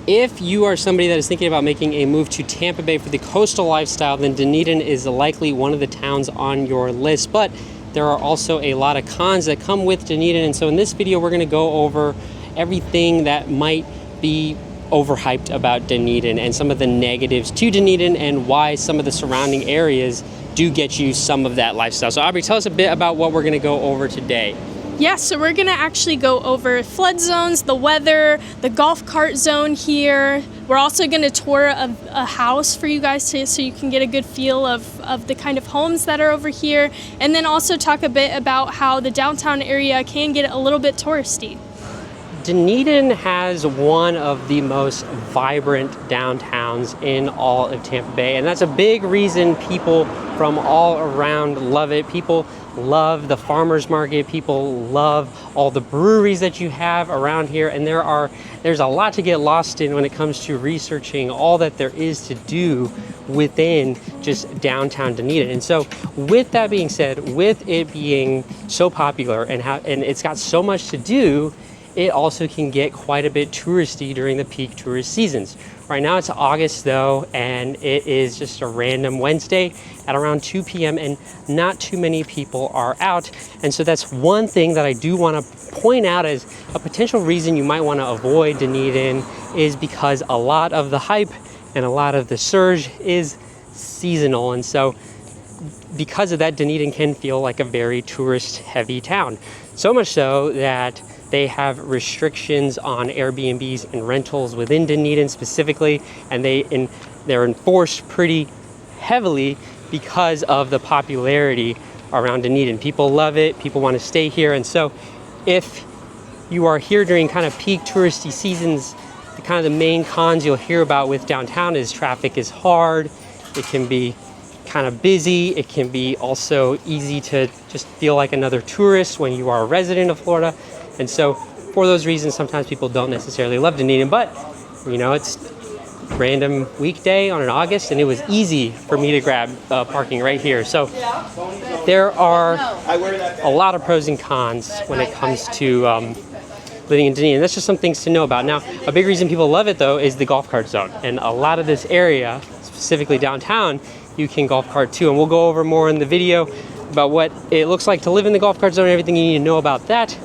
If you are somebody that is thinking about making a move to Tampa Bay for the coastal lifestyle, then Dunedin is likely one of the towns on your list. But there are also a lot of cons that come with Dunedin. And so in this video, we're gonna go over everything that might be overhyped about Dunedin and some of the negatives to Dunedin and why some of the surrounding areas do get you some of that lifestyle. So Aubrey, tell us a bit about what we're gonna go over today. Yeah, so we're gonna actually go over flood zones, the weather, the golf cart zone here. We're also gonna tour a house for you guys so you can get a good feel of the kind of homes that are over here. And then also talk a bit about how the downtown area can get a little bit touristy. Dunedin has one of the most vibrant downtowns in all of Tampa Bay, and that's a big reason people from all around love it. People love the farmers market, people love all the breweries that you have around here, and there's a lot to get lost in when it comes to researching all that there is to do within just downtown Dunedin. And so with that being said, with it being so popular and it's got so much to do, it also can get quite a bit touristy during the peak tourist seasons. Right now it's August though, and it is just a random Wednesday at around 2 p.m. and not too many people are out. And so that's one thing that I do want to point out as a potential reason you might want to avoid Dunedin, is because a lot of the hype and a lot of the surge is seasonal. And so because of that, Dunedin can feel like a very tourist heavy town. So much so that they have restrictions on Airbnbs and rentals within Dunedin specifically, and they're enforced pretty heavily because of the popularity around Dunedin. People love it, people want to stay here, and so if you are here during kind of peak touristy seasons, the main cons you'll hear about with downtown is traffic is hard, it can be kind of busy, it can be also easy to just feel like another tourist when you are a resident of Florida. And so for those reasons, sometimes people don't necessarily love Dunedin, but you know, it's random weekday on an August, and it was easy for me to grab parking right here. So there are a lot of pros and cons when it comes to living in Dunedin. That's just some things to know about. Now, a big reason people love it though is the golf cart zone, and a lot of this area, specifically downtown, you can golf cart too. And we'll go over more in the video about what it looks like to live in the golf cart zone and everything you need to know about that.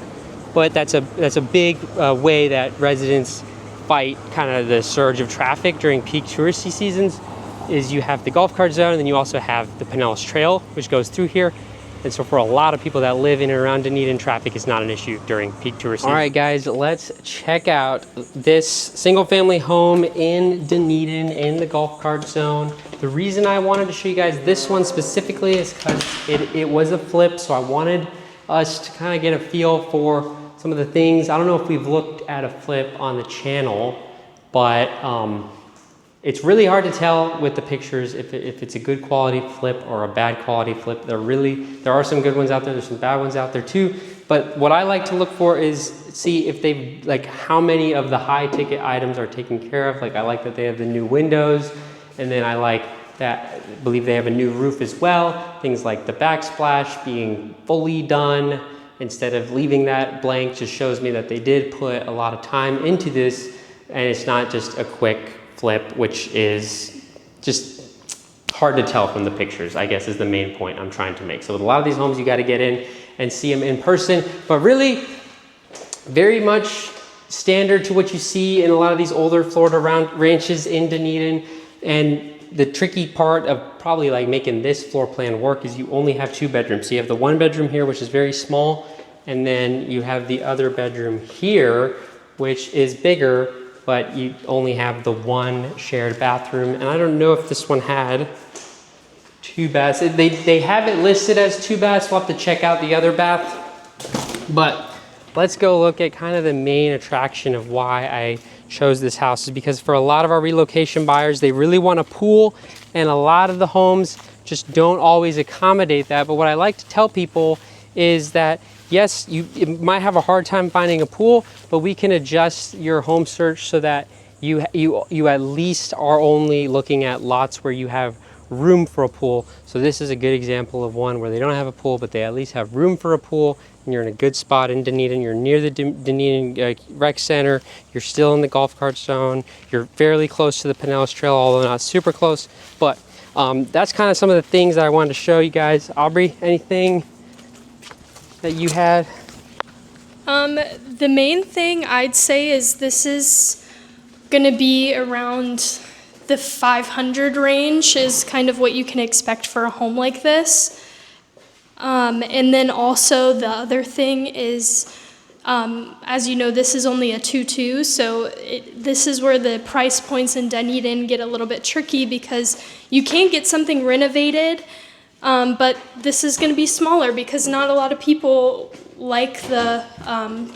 But that's a big way that residents fight kind of the surge of traffic during peak touristy seasons, is you have the golf cart zone, and then you also have the Pinellas Trail, which goes through here. And so for a lot of people that live in and around Dunedin, traffic is not an issue during peak tourist season. All right, guys, let's check out this single family home in Dunedin in the golf cart zone. The reason I wanted to show you guys this one specifically is because it was a flip, so I wanted us to kind of get a feel for some of the things. I don't know if we've looked at a flip on the channel, but it's really hard to tell with the pictures if it's a good quality flip or a bad quality flip. There are some good ones out there, there's some bad ones out there too. But what I like to look for is see if they, like, how many of the high ticket items are taken care of. Like, I like that they have the new windows, and then I like that, I believe they have a new roof as well. Things like the backsplash being fully done instead of leaving that blank just shows me that they did put a lot of time into this, and it's not just a quick flip, which is just hard to tell from the pictures, I guess, is the main point I'm trying to make. So with a lot of these homes, you got to get in and see them in person, but really very much standard to what you see in a lot of these older Florida ranches in Dunedin. And the tricky part of probably like making this floor plan work is you only have 2 bedrooms. So you have the 1 bedroom here, which is very small, and then you have the other bedroom here, which is bigger, but you only have the 1 shared bathroom. And I don't know if this one had 2 baths. They have it listed as 2 baths. We'll have to check out the other bath. But let's go look at kind of the main attraction of why I chose this house, is because for a lot of our relocation buyers, they really want a pool, and a lot of the homes just don't always accommodate that. But what I like to tell people is that yes, you might have a hard time finding a pool, but we can adjust your home search so that you at least are only looking at lots where you have room for a pool. So this is a good example of one where they don't have a pool, but they at least have room for a pool, and you're in a good spot in Dunedin. You're near the Dunedin Rec Center. You're still in the golf cart zone. You're fairly close to the Pinellas Trail, although not super close. But that's kind of some of the things that I wanted to show you guys. Aubrey, anything that you had? The main thing I'd say is this is gonna be around the 500 range is kind of what you can expect for a home like this. And then also the other thing is, as you know, this is only a 2-2, so this is where the price points in Dunedin get a little bit tricky because you can't get something renovated, but this is going to be smaller because not a lot of people like the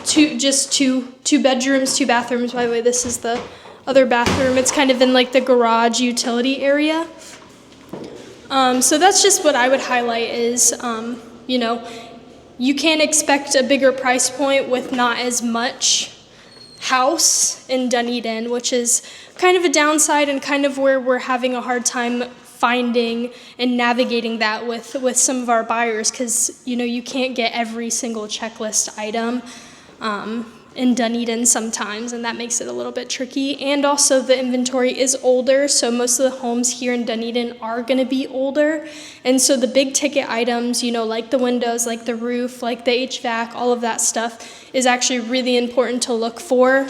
two bedrooms, 2 bathrooms. By the way, this is the other bathroom. It's kind of in like the garage utility area. So that's just what I would highlight is, you know, you can't expect a bigger price point with not as much house in Dunedin, which is kind of a downside and kind of where we're having a hard time finding and navigating that with some of our buyers, because, you know, you can't get every single checklist item in Dunedin sometimes, and that makes it a little bit tricky. And also the inventory is older, so most of the homes here in Dunedin are going to be older, and so the big ticket items, you know, like the windows, like the roof, like the HVAC, all of that stuff is actually really important to look for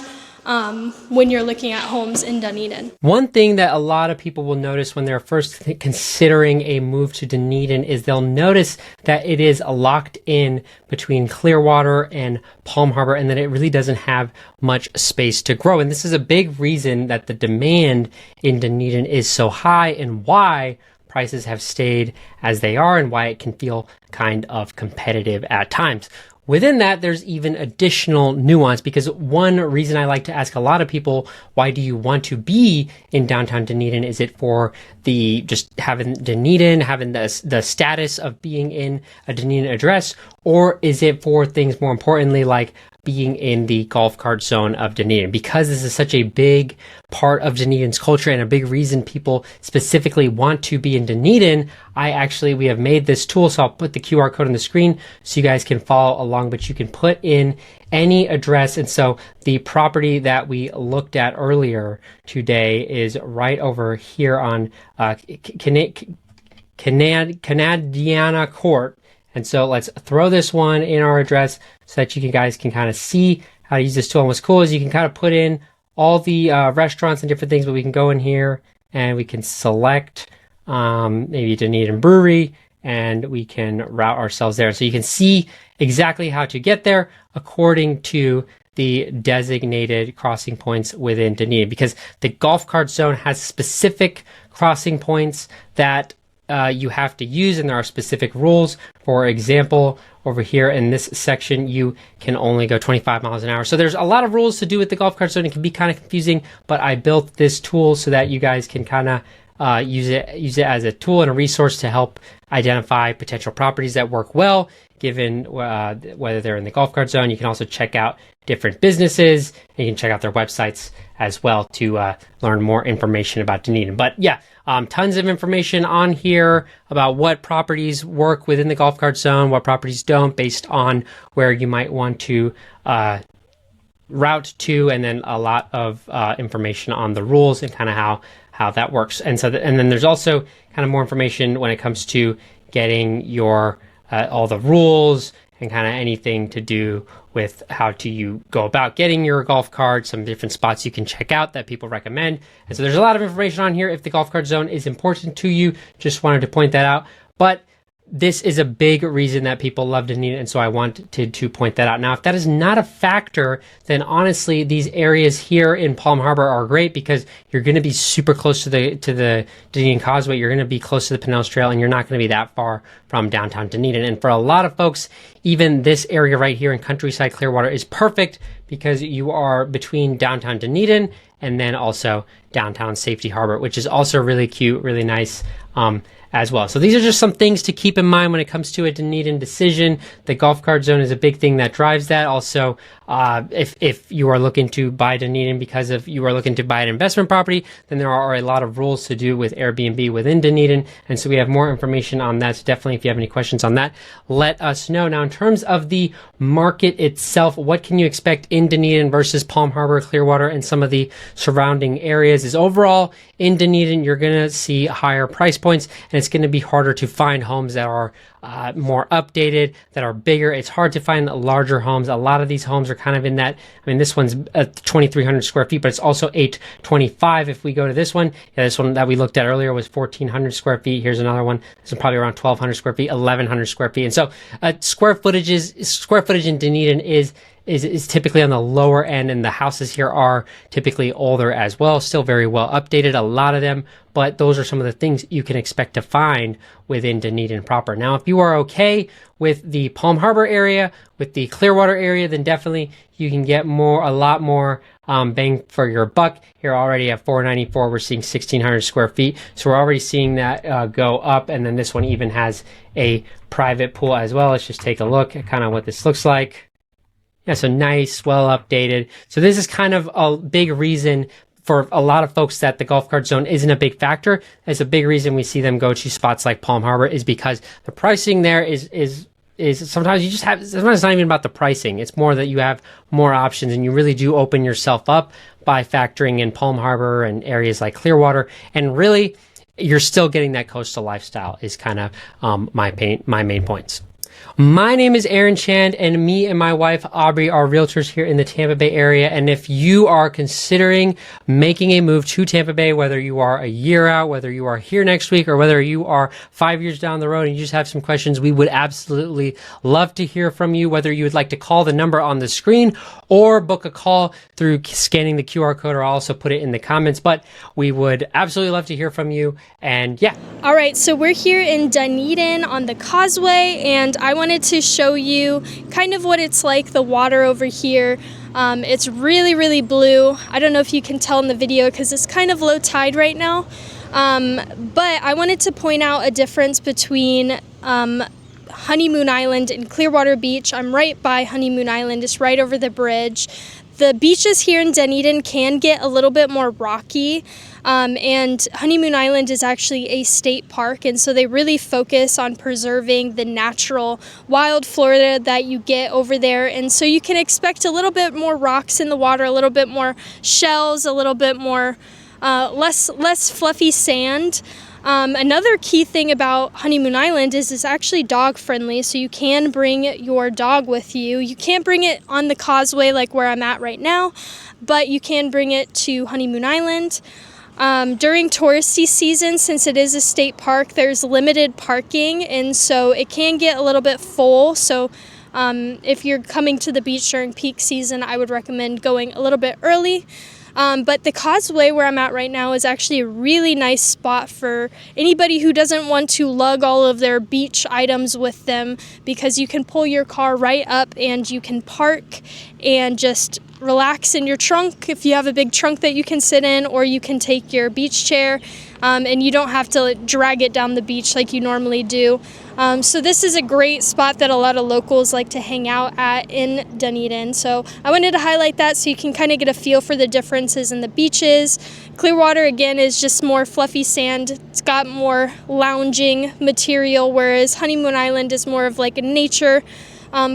when you're looking at homes in Dunedin. One thing that a lot of people will notice when they're first considering a move to Dunedin is they'll notice that it is locked in between Clearwater and Palm Harbor, and that it really doesn't have much space to grow. And this is a big reason that the demand in Dunedin is so high, and why prices have stayed as they are, and why it can feel kind of competitive at times. Within that, there's even additional nuance, because one reason I like to ask a lot of people, why do you want to be in downtown Dunedin? Is it for the just having Dunedin, having the status of being in a Dunedin address, or is it for things more importantly like being in the golf cart zone of Dunedin? Because this is such a big part of Dunedin's culture and a big reason people specifically want to be in Dunedin, we have made this tool, so I'll put the QR code on the screen so you guys can follow along, but you can put in any address. And so the property that we looked at earlier today is right over here on Canadiana Court. And so let's throw this one in our address so that you guys can kind of see how to use this tool. And what's cool is you can kind of put in all the restaurants and different things, but we can go in here and we can select maybe Dunedin Brewery, and we can route ourselves there. So you can see exactly how to get there according to the designated crossing points within Dunedin, because the golf cart zone has specific crossing points that you have to use, and there are specific rules. For example, over here in this section, you can only go 25 miles an hour. So there's a lot of rules to do with the golf cart zone. It can be kind of confusing, but I built this tool so that you guys can kind of use it as a tool and a resource to help identify potential properties that work well, given whether they're in the golf cart zone. You can also check out different businesses, and you can check out their websites as well to learn more information about Dunedin. But yeah, tons of information on here about what properties work within the golf cart zone, what properties don't, based on where you might want to route to, and then a lot of information on the rules and kind of how that works. And so, and then there's also kind of more information when it comes to getting your all the rules and kind of anything to do with how to you go about getting your golf cart, some different spots you can check out that people recommend. And so there's a lot of information on here. If the golf cart zone is important to you, just wanted to point that out. But this is a big reason that people love Dunedin, and so I wanted to point that out. Now, if that is not a factor, then honestly, these areas here in Palm Harbor are great, because you're going to be super close to the Dunedin Causeway. You're going to be close to the Pinellas Trail, and you're not going to be that far from downtown Dunedin. And for a lot of folks, even this area right here in Countryside Clearwater is perfect, because you are between downtown Dunedin and then also downtown Safety Harbor, which is also really cute, really nice as well. So these are just some things to keep in mind when it comes to a Dunedin decision. The golf cart zone is a big thing that drives that. Also, if you are looking to buy Dunedin because of you are looking to buy an investment property, then there are a lot of rules to do with Airbnb within Dunedin. And so we have more information on that. So definitely, if you have any questions on that, let us know. Now, in terms of the market itself, what can you expect in Dunedin versus Palm Harbor, Clearwater, and some of the surrounding areas? Is overall in Dunedin, you're going to see higher price points, and it's going to be harder to find homes that are more updated, that are bigger. It's hard to find larger homes. A lot of these homes are kind of in that, I mean, this one's 2,300 square feet, but it's also 825 if we go to this one. Yeah, this one that we looked at earlier was 1,400 square feet. Here's another one. This is probably around 1,200 square feet, 1,100 square feet. And so square footage in Dunedin is typically on the lower end, and the houses here are typically older as well, still very well updated, a lot of them, but those are some of the things you can expect to find within Dunedin proper. Now, if you are okay with the Palm Harbor area, with the Clearwater area, then definitely you can get a lot more bang for your buck. Here already at 494, we're seeing 1,600 square feet, so we're already seeing that go up, and then this one even has a private pool as well. Let's just take a look at kind of what this looks like. Yeah, so nice, well updated. So this is kind of a big reason for a lot of folks that the golf cart zone isn't a big factor. It's a big reason we see them go to spots like Palm Harbor is because the pricing there is sometimes sometimes it's not even about the pricing. It's more that you have more options and you really do open yourself up by factoring in Palm Harbor and areas like Clearwater. And really, you're still getting that coastal lifestyle is kind of my main points. My name is Aaron Chand, and me and my wife Aubrey are realtors here in the Tampa Bay area. And if you are considering making a move to Tampa Bay, whether you are a year out, whether you are here next week, or whether you are 5 years down the road and you just have some questions, we would absolutely love to hear from you, whether you would like to call the number on the screen or book a call through scanning the QR code, or I'll also put it in the comments. But we would absolutely love to hear from you. And yeah. All right, so we're here in Dunedin on the causeway, and I wanted to show you kind of what it's like, the water over here. It's really, really blue. I don't know if you can tell in the video because it's kind of low tide right now. But I wanted to point out a difference between Honeymoon Island and Clearwater Beach. I'm right by Honeymoon Island. It's right over the bridge. The beaches here in Dunedin can get a little bit more rocky, and Honeymoon Island is actually a state park, and so they really focus on preserving the natural wild flora that you get over there, and so you can expect a little bit more rocks in the water, a little bit more shells, a little bit more less fluffy sand. Another key thing about Honeymoon Island is it's actually dog friendly, so you can bring your dog with you. You can't bring it on the causeway like where I'm at right now, but you can bring it to Honeymoon Island. During touristy season, since it is a state park, there's limited parking, and so it can get a little bit full. So if you're coming to the beach during peak season, I would recommend going a little bit early. But the causeway where I'm at right now is actually a really nice spot for anybody who doesn't want to lug all of their beach items with them, because you can pull your car right up and you can park and just relax in your trunk if you have a big trunk that you can sit in, or you can take your beach chair and you don't have to drag it down the beach like you normally do. So this is a great spot that a lot of locals like to hang out at in Dunedin. So I wanted to highlight that so you can kind of get a feel for the differences in the beaches. Clearwater, again, is just more fluffy sand. It's got more lounging material, whereas Honeymoon Island is more of like a nature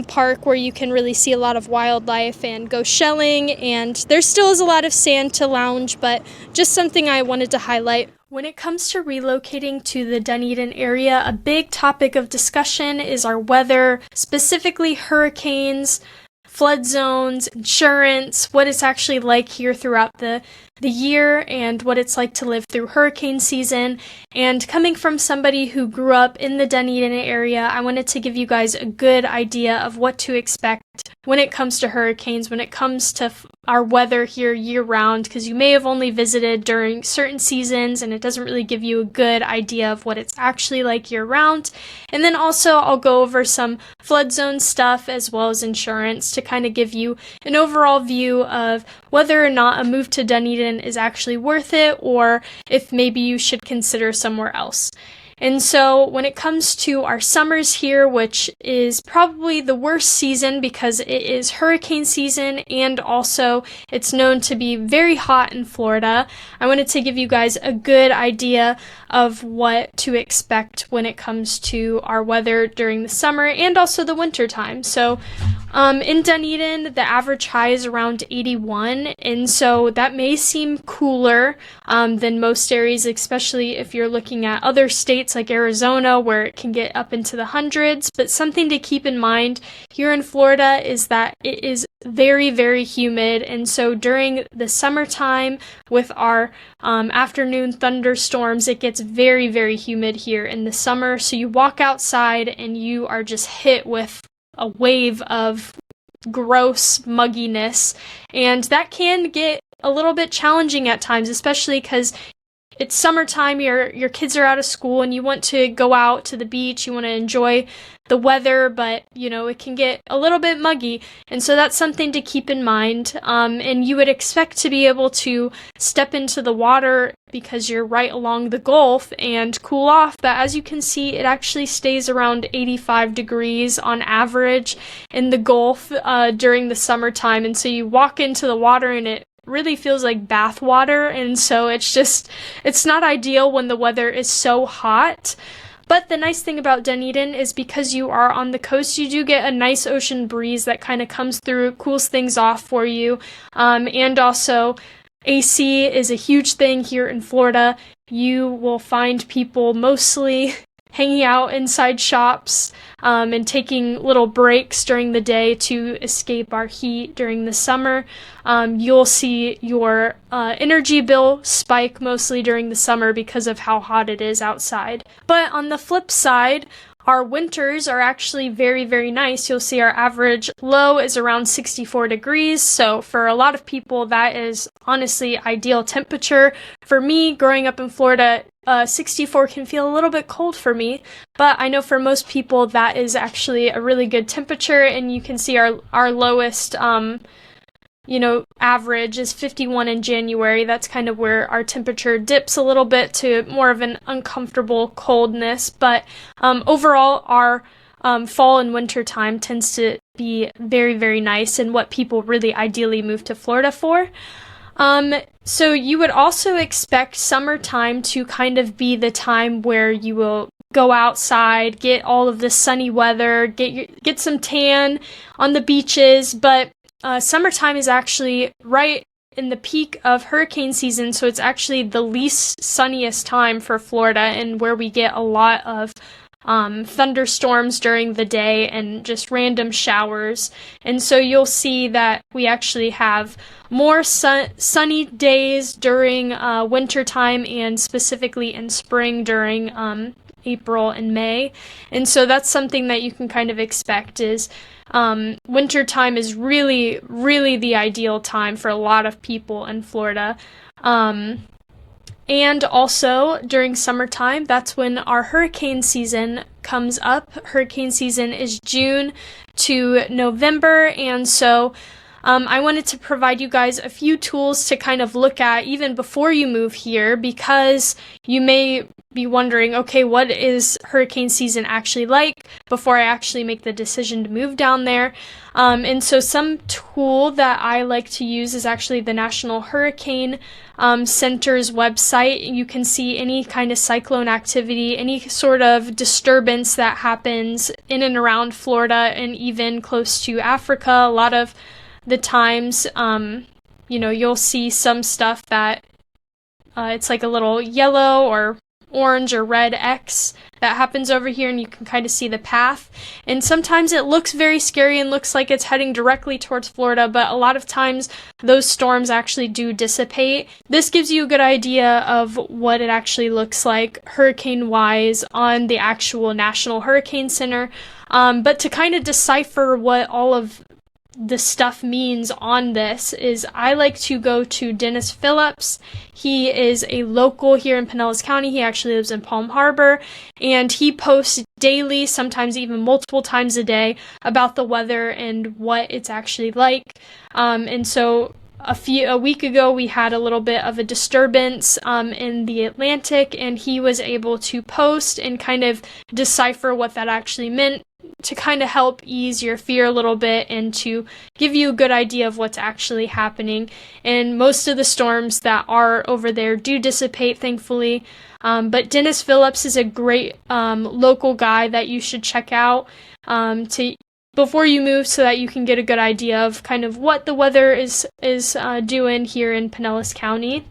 park where you can really see a lot of wildlife and go shelling, and there still is a lot of sand to lounge, but just something I wanted to highlight. When it comes to relocating to the Dunedin area, a big topic of discussion is our weather, specifically hurricanes, flood zones, insurance, what it's actually like here throughout the year, and what it's like to live through hurricane season. And coming from somebody who grew up in the Dunedin area, I wanted to give you guys a good idea of what to expect when it comes to hurricanes, when it comes to our weather here year round, because you may have only visited during certain seasons and it doesn't really give you a good idea of what it's actually like year round. And then also I'll go over some flood zone stuff as well as insurance to kind of give you an overall view of whether or not a move to Dunedin Dunedin is actually worth it, or if maybe you should consider somewhere else. And so when it comes to our summers here, which is probably the worst season because it is hurricane season and also it's known to be very hot in Florida, I wanted to give you guys a good idea of what to expect when it comes to our weather during the summer and also the winter time. So in Dunedin, the average high is around 81, and so that may seem cooler than most areas, especially if you're looking at other states like Arizona, where it can get up into the hundreds. But something to keep in mind here in Florida is that it is very, very humid, and so during the summertime with our afternoon thunderstorms, it gets very, very humid here in the summer. So you walk outside and you are just hit with a wave of gross mugginess, and that can get a little bit challenging at times, especially because it's summertime, your kids are out of school and you want to go out to the beach, you want to enjoy the weather, but it can get a little bit muggy, and so that's something to keep in mind. And you would expect to be able to step into the water because you're right along the Gulf and cool off, but as you can see, it actually stays around 85 degrees on average in the Gulf during the summertime, and so you walk into the water and it really feels like bath water, and so it's not ideal when the weather is so hot. But the nice thing about Dunedin is because you are on the coast, you do get a nice ocean breeze that kind of comes through, cools things off for you, and also AC is a huge thing here in Florida. You will find people mostly hanging out inside shops and taking little breaks during the day to escape our heat during the summer. You'll see your energy bill spike mostly during the summer because of how hot it is outside. But on the flip side, our winters are actually very, very nice. You'll see our average low is around 64 degrees. So for a lot of people, that is honestly ideal temperature. For me, growing up in Florida, 64 can feel a little bit cold for me, but I know for most people that is actually a really good temperature, and you can see our lowest average is 51 in January. That's kind of where our temperature dips a little bit to more of an uncomfortable coldness, but overall our fall and winter time tends to be very, very nice and what people really ideally move to Florida for. So you would also expect summertime to kind of be the time where you will go outside, get all of the sunny weather, get some tan on the beaches, but summertime is actually right in the peak of hurricane season, so it's actually the least sunniest time for Florida and where we get a lot of thunderstorms during the day and just random showers. And so you'll see that we actually have more sunny days during winter time and specifically in spring during April and May. And so that's something that you can kind of expect is winter time is really, really the ideal time for a lot of people in Florida. And also during summertime, that's when our hurricane season comes up. Hurricane season is June to November, and so I wanted to provide you guys a few tools to kind of look at even before you move here, because you may be wondering, okay, what is hurricane season actually like before I actually make the decision to move down there. And so some tool that I like to use is actually the National Hurricane Center's website. You can see any kind of cyclone activity, any sort of disturbance that happens in and around Florida and even close to Africa. A lot of the times, you'll see some stuff that it's like a little yellow or orange or red X that happens over here, and you can kind of see the path. And sometimes it looks very scary and looks like it's heading directly towards Florida, but a lot of times those storms actually do dissipate. This gives you a good idea of what it actually looks like hurricane-wise on the actual National Hurricane Center. But to kind of decipher what all of the stuff means on this is I like to go to Denis Phillips. He is a local here in Pinellas County. He actually lives in Palm Harbor, and he posts daily, sometimes even multiple times a day, about the weather and what it's actually like. And so a week ago we had a little bit of a disturbance in the Atlantic, and he was able to post and kind of decipher what that actually meant to kind of help ease your fear a little bit and to give you a good idea of what's actually happening. And most of the storms that are over there do dissipate, thankfully. But Denis Phillips is a great local guy that you should check out before you move, so that you can get a good idea of kind of what the weather is doing here in Pinellas County.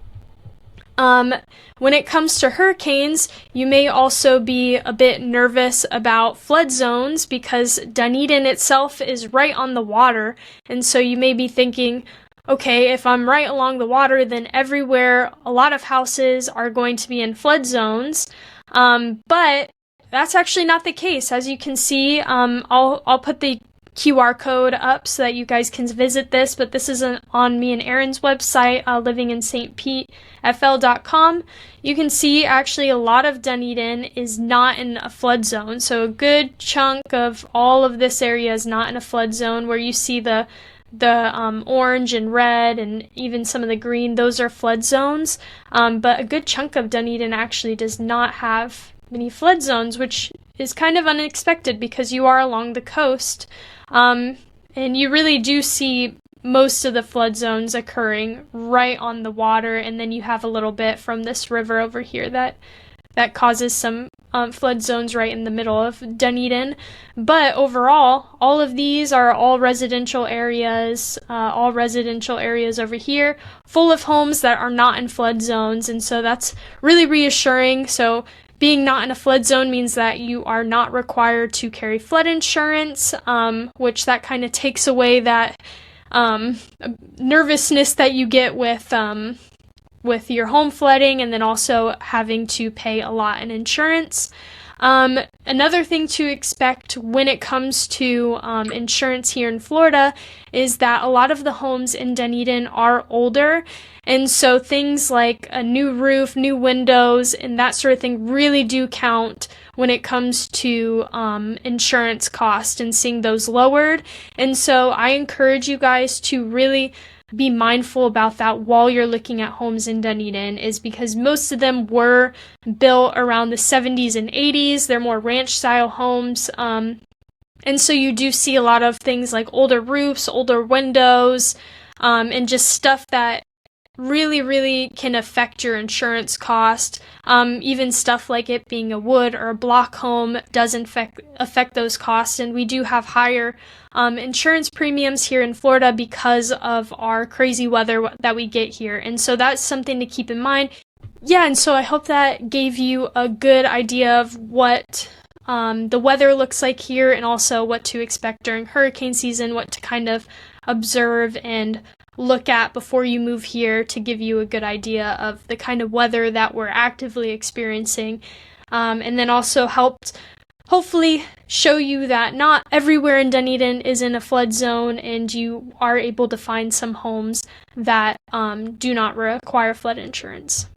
When it comes to hurricanes, you may also be a bit nervous about flood zones because Dunedin itself is right on the water, and so you may be thinking, okay, if I'm right along the water, then everywhere a lot of houses are going to be in flood zones, but that's actually not the case. As you can see, I'll put the QR code up so that you guys can visit this, but this is on me and Aaron's website, livingin.stpetefl.com. You can see actually a lot of Dunedin is not in a flood zone, so a good chunk of all of this area is not in a flood zone. Where you see the orange and red and even some of the green, those are flood zones, but a good chunk of Dunedin actually does not have many flood zones, which is kind of unexpected because you are along the coast, and you really do see most of the flood zones occurring right on the water, and then you have a little bit from this river over here that causes some flood zones right in the middle of Dunedin. But overall, all of these are all residential areas over here, full of homes that are not in flood zones, and so that's really reassuring. So being not in a flood zone means that you are not required to carry flood insurance, which that kind of takes away that nervousness that you get with your home flooding, and then also having to pay a lot in insurance. Another thing to expect when it comes to insurance here in Florida is that a lot of the homes in Dunedin are older, and so things like a new roof, new windows, and that sort of thing really do count when it comes to insurance cost and seeing those lowered. And so I encourage you guys to really be mindful about that while you're looking at homes in Dunedin, is because most of them were built around the 70s and 80s. They're more ranch style homes. And so you do see a lot of things like older roofs, older windows, and just stuff that really, really can affect your insurance cost. Even stuff like it being a wood or a block home doesn't affect those costs, and we do have higher insurance premiums here in Florida because of our crazy weather that we get here, and so that's something to keep in mind. Yeah, and so I hope that gave you a good idea of what the weather looks like here, and also what to expect during hurricane season, what to kind of observe and look at before you move here, to give you a good idea of the kind of weather that we're actively experiencing, and then also helped hopefully show you that not everywhere in Dunedin is in a flood zone, and you are able to find some homes that do not require flood insurance.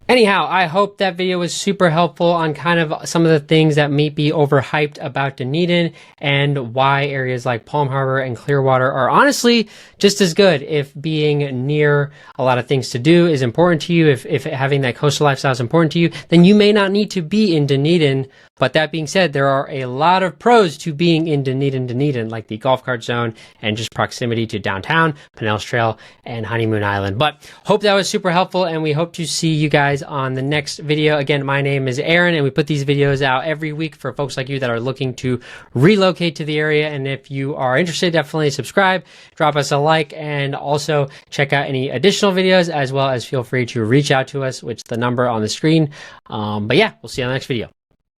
Anyhow, I hope that video was super helpful on kind of some of the things that may be overhyped about Dunedin, and why areas like Palm Harbor and Clearwater are honestly just as good. If being near a lot of things to do is important to you, if having that coastal lifestyle is important to you, then you may not need to be in Dunedin. But that being said, there are a lot of pros to being in Dunedin, like the golf cart zone and just proximity to downtown, Pinellas Trail, and Honeymoon Island. But hope that was super helpful, and we hope to see you guys on the next video. Again, my name is Aaron, and we put these videos out every week for folks like you that are looking to relocate to the area. And if you are interested, definitely subscribe, drop us a like, and also check out any additional videos, as well as feel free to reach out to us, which is the number on the screen. But yeah, we'll see you on the next video.